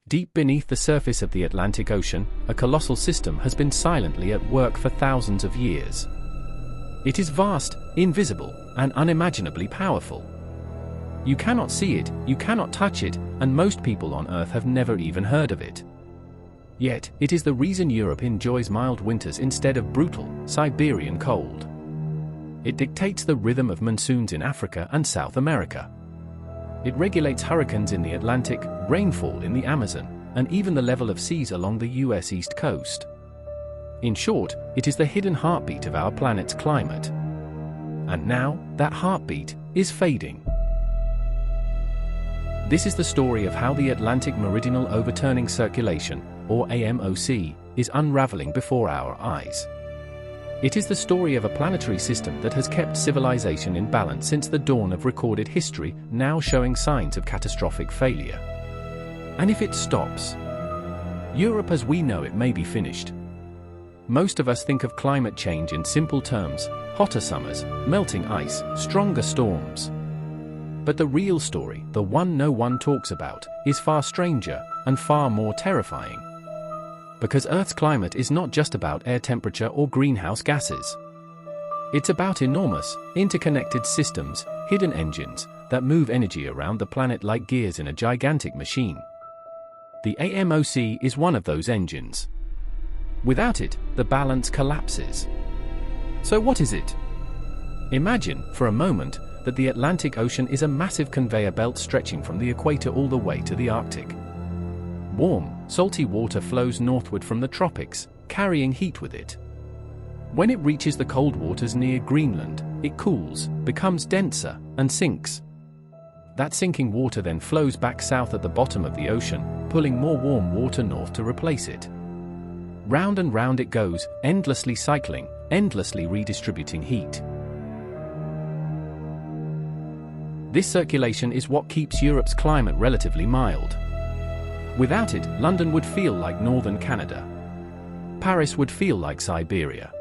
Deep beneath the surface of the Atlantic Ocean, a colossal system has been silently at work for thousands of years. It is vast, invisible, and unimaginably powerful. You cannot see it, you cannot touch it, and most people on Earth have never even heard of it. Yet, it is the reason Europe enjoys mild winters instead of brutal, Siberian cold. It dictates the rhythm of monsoons in Africa and South America. It regulates hurricanes in the Atlantic, rainfall in the Amazon, and even the level of seas along the US East Coast. In short, it is the hidden heartbeat of our planet's climate. And now, that heartbeat is fading. This is the story of how the Atlantic Meridional Overturning Circulation, or AMOC, is unraveling before our eyes. It is the story of a planetary system that has kept civilization in balance since the dawn of recorded history, now showing signs of catastrophic failure. And if it stops, Europe as we know it may be finished. Most of us think of climate change in simple terms: hotter summers, melting ice, stronger storms. But the real story, the one no one talks about, is far stranger and far more terrifying. Because Earth's climate is not just about air temperature or greenhouse gases. It's about enormous, interconnected systems, hidden engines, that move energy around the planet like gears in a gigantic machine. The AMOC is one of those engines. Without it, the balance collapses. So what is it? Imagine, for a moment, that the Atlantic Ocean is a massive conveyor belt stretching from the equator all the way to the Arctic. Warm, salty water flows northward from the tropics, carrying heat with it. When it reaches the cold waters near Greenland, it cools, becomes denser, and sinks. That sinking water then flows back south at the bottom of the ocean, pulling more warm water north to replace it. Round and round it goes, endlessly cycling, endlessly redistributing heat. This circulation is what keeps Europe's climate relatively mild. Without it, London would feel like northern Canada. Paris would feel like Siberia.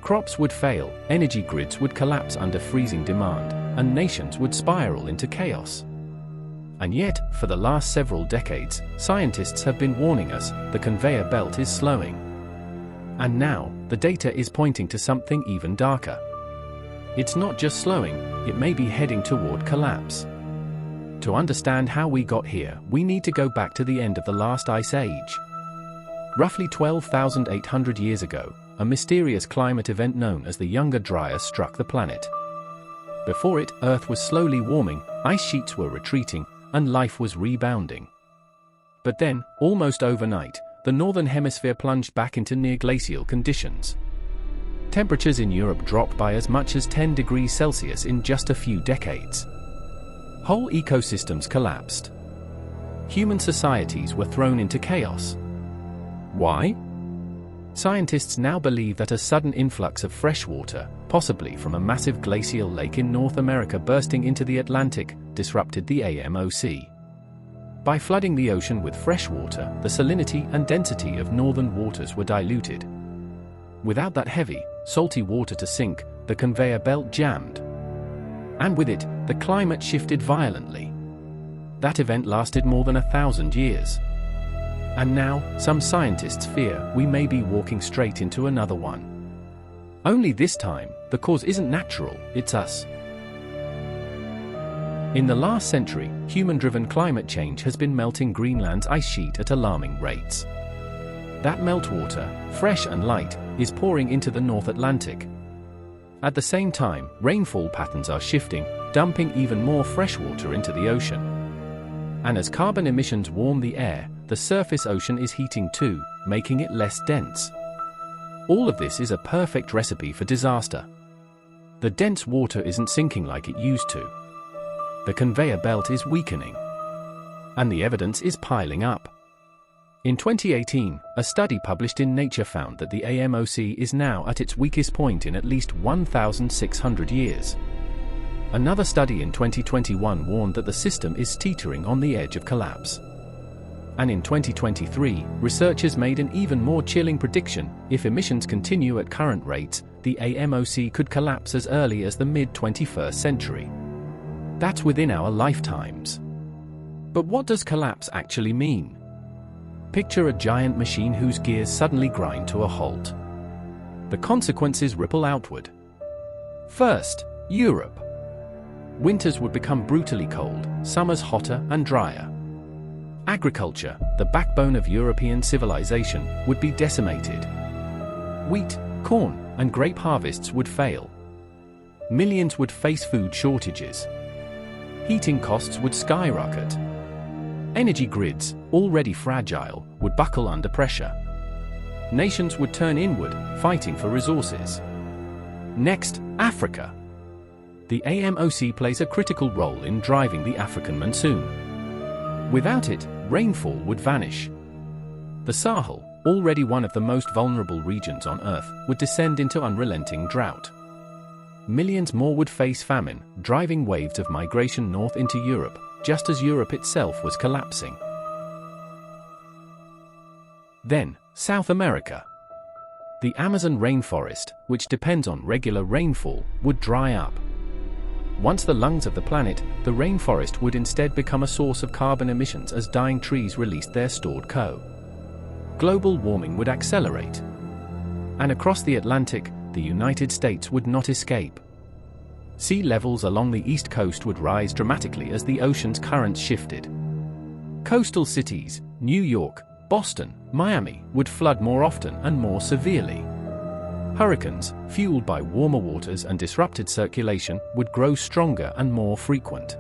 Crops would fail, energy grids would collapse under freezing demand, and nations would spiral into chaos. And yet, for the last several decades, scientists have been warning us, the conveyor belt is slowing. And now, the data is pointing to something even darker. It's not just slowing, it may be heading toward collapse. To understand how we got here, we need to go back to the end of the last ice age. Roughly 12,800 years ago, a mysterious climate event known as the Younger Dryas struck the planet. Before it, Earth was slowly warming, ice sheets were retreating, and life was rebounding. But then, almost overnight, the northern hemisphere plunged back into near-glacial conditions. Temperatures in Europe dropped by as much as 10 degrees Celsius in just a few decades. Whole ecosystems collapsed. Human societies were thrown into chaos. Why? Scientists now believe that a sudden influx of fresh water, possibly from a massive glacial lake in North America bursting into the Atlantic, disrupted the AMOC. By flooding the ocean with fresh water, the salinity and density of northern waters were diluted. Without that heavy, salty water to sink, the conveyor belt jammed. And with it, the climate shifted violently. That event lasted more than 1,000 years. And now, some scientists fear we may be walking straight into another one. Only this time, the cause isn't natural, it's us. In the last century, human-driven climate change has been melting Greenland's ice sheet at alarming rates. That meltwater, fresh and light, is pouring into the North Atlantic. At the same time, rainfall patterns are shifting, dumping even more fresh water into the ocean. And as carbon emissions warm the air, the surface ocean is heating too, making it less dense. All of this is a perfect recipe for disaster. The dense water isn't sinking like it used to. The conveyor belt is weakening. And the evidence is piling up. In 2018, a study published in Nature found that the AMOC is now at its weakest point in at least 1,600 years. Another study in 2021 warned that the system is teetering on the edge of collapse. And in 2023, researchers made an even more chilling prediction: if emissions continue at current rates, the AMOC could collapse as early as the mid-21st century. That's within our lifetimes. But what does collapse actually mean? Picture a giant machine whose gears suddenly grind to a halt. The consequences ripple outward. First, Europe. Winters would become brutally cold, summers hotter and drier. Agriculture, the backbone of European civilization, would be decimated. Wheat, corn, and grape harvests would fail. Millions would face food shortages. Heating costs would skyrocket. Energy grids, already fragile, would buckle under pressure. Nations would turn inward, fighting for resources. Next, Africa. The Amoc plays a critical role in driving the African monsoon. Without it, rainfall would vanish. The Sahel, already one of the most vulnerable regions on Earth, would descend into unrelenting drought. Millions more would face famine, driving waves of migration north into Europe, just as Europe itself was collapsing. Then, South America. The Amazon rainforest, which depends on regular rainfall, would dry up. Once the lungs of the planet, the rainforest would instead become a source of carbon emissions as dying trees released their stored CO. Global warming would accelerate. And across the Atlantic, the United States would not escape. Sea levels along the east coast would rise dramatically as the ocean's currents shifted. Coastal cities, New York, Boston, Miami, would flood more often and more severely. Hurricanes, fueled by warmer waters and disrupted circulation, would grow stronger and more frequent.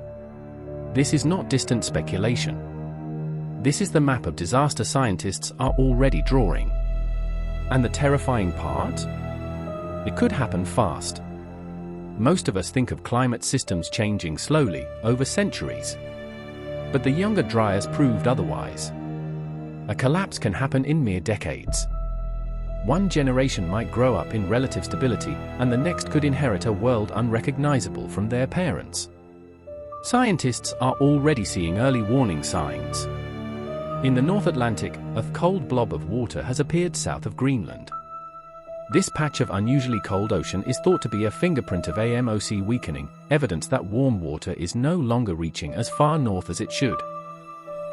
This is not distant speculation. This is the map of disaster scientists are already drawing. And the terrifying part? It could happen fast. Most of us think of climate systems changing slowly, over centuries. But the younger dryers proved otherwise. A collapse can happen in mere decades. One generation might grow up in relative stability, and the next could inherit a world unrecognizable from their parents. Scientists are already seeing early warning signs. In the North Atlantic, a cold blob of water has appeared south of Greenland. This patch of unusually cold ocean is thought to be a fingerprint of Amoc weakening, evidence that warm water is no longer reaching as far north as it should.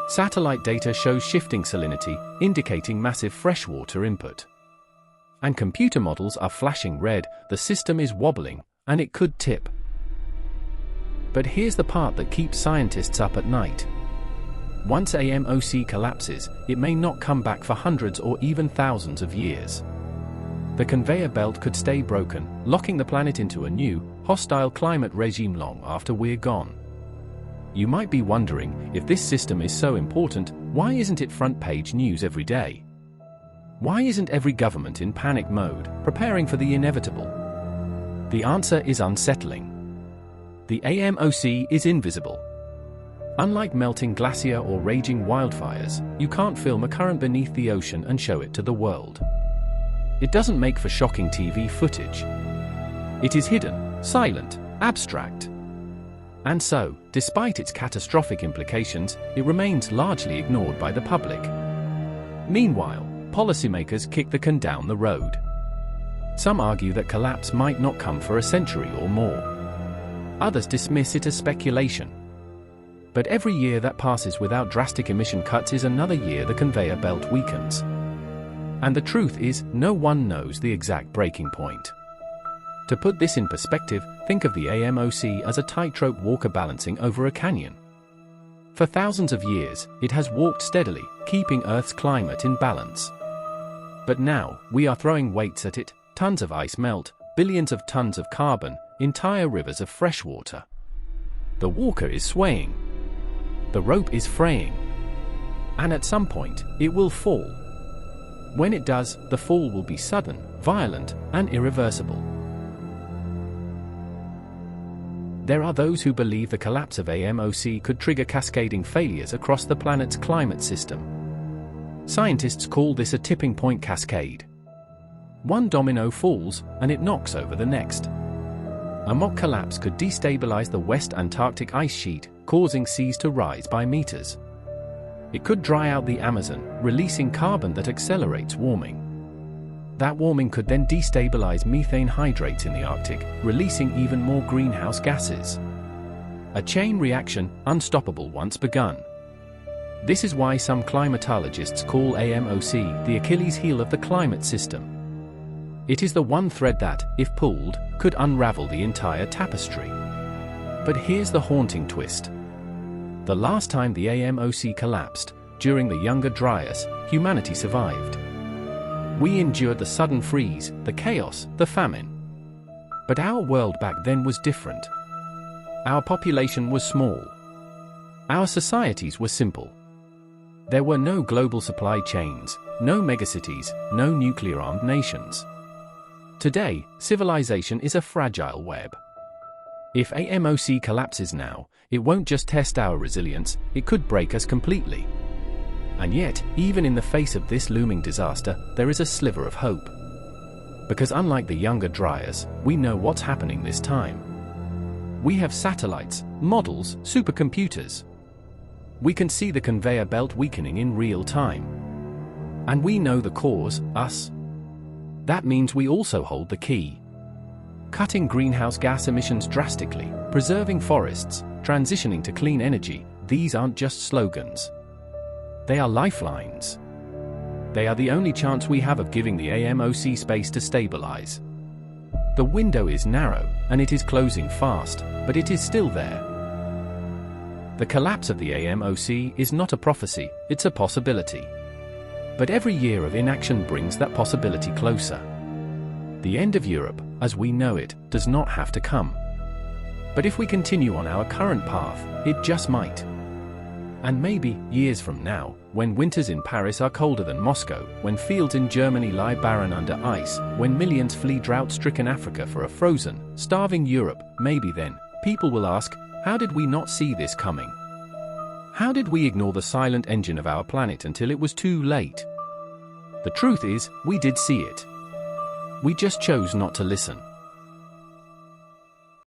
Satellite data shows shifting salinity, indicating massive freshwater input. And computer models are flashing red, the system is wobbling, and it could tip. But here's the part that keeps scientists up at night. Once Amoc collapses, it may not come back for hundreds or even thousands of years. The conveyor belt could stay broken, locking the planet into a new, hostile climate regime long after we're gone. You might be wondering, if this system is so important, why isn't it front-page news every day? Why isn't every government in panic mode, preparing for the inevitable? The answer is unsettling. The Amoc is invisible. Unlike melting glacier or raging wildfires, you can't film a current beneath the ocean and show it to the world. It doesn't make for shocking TV footage. It is hidden, silent, abstract. And so, despite its catastrophic implications, it remains largely ignored by the public. Meanwhile, policymakers kick the can down the road. Some argue that collapse might not come for a century or more. Others dismiss it as speculation. But every year that passes without drastic emission cuts is another year the conveyor belt weakens. And the truth is, no one knows the exact breaking point. To put this in perspective, think of the Amoc as a tightrope walker balancing over a canyon. For thousands of years, it has walked steadily, keeping Earth's climate in balance. But now, we are throwing weights at it, tons of ice melt, billions of tons of carbon, entire rivers of fresh water. The walker is swaying. The rope is fraying. And at some point, it will fall. When it does, the fall will be sudden, violent, and irreversible. There are those who believe the collapse of Amoc could trigger cascading failures across the planet's climate system. Scientists call this a tipping point cascade. One domino falls, and it knocks over the next. Amoc collapse could destabilize the West Antarctic ice sheet, causing seas to rise by meters. It could dry out the Amazon, releasing carbon that accelerates warming. That warming could then destabilize methane hydrates in the Arctic, releasing even more greenhouse gases. A chain reaction, unstoppable once begun. This is why some climatologists call AMOC the Achilles heel of the climate system. It is the one thread that, if pulled, could unravel the entire tapestry. But here's the haunting twist. The last time the AMOC collapsed, during the Younger Dryas, humanity survived. We endured the sudden freeze, the chaos, the famine. But our world back then was different. Our population was small. Our societies were simple. There were no global supply chains, no megacities, no nuclear-armed nations. Today, civilization is a fragile web. If AMOC collapses now, it won't just test our resilience, it could break us completely. And yet, even in the face of this looming disaster, there is a sliver of hope. Because unlike the Younger Dryas, we know what's happening this time. We have satellites, models, supercomputers. We can see the conveyor belt weakening in real time. And we know the cause, us. That means we also hold the key. Cutting greenhouse gas emissions drastically, preserving forests, transitioning to clean energy, these aren't just slogans. They are lifelines. They are the only chance we have of giving the AMOC space to stabilize. The window is narrow, and it is closing fast, but it is still there. The collapse of the AMOC is not a prophecy, it's a possibility. But every year of inaction brings that possibility closer. The end of Europe, as we know it, does not have to come. But if we continue on our current path, it just might. And maybe, years from now, when winters in Paris are colder than Moscow, when fields in Germany lie barren under ice, when millions flee drought-stricken Africa for a frozen, starving Europe, maybe then, people will ask, how did we not see this coming? How did we ignore the silent engine of our planet until it was too late? The truth is, we did see it. We just chose not to listen.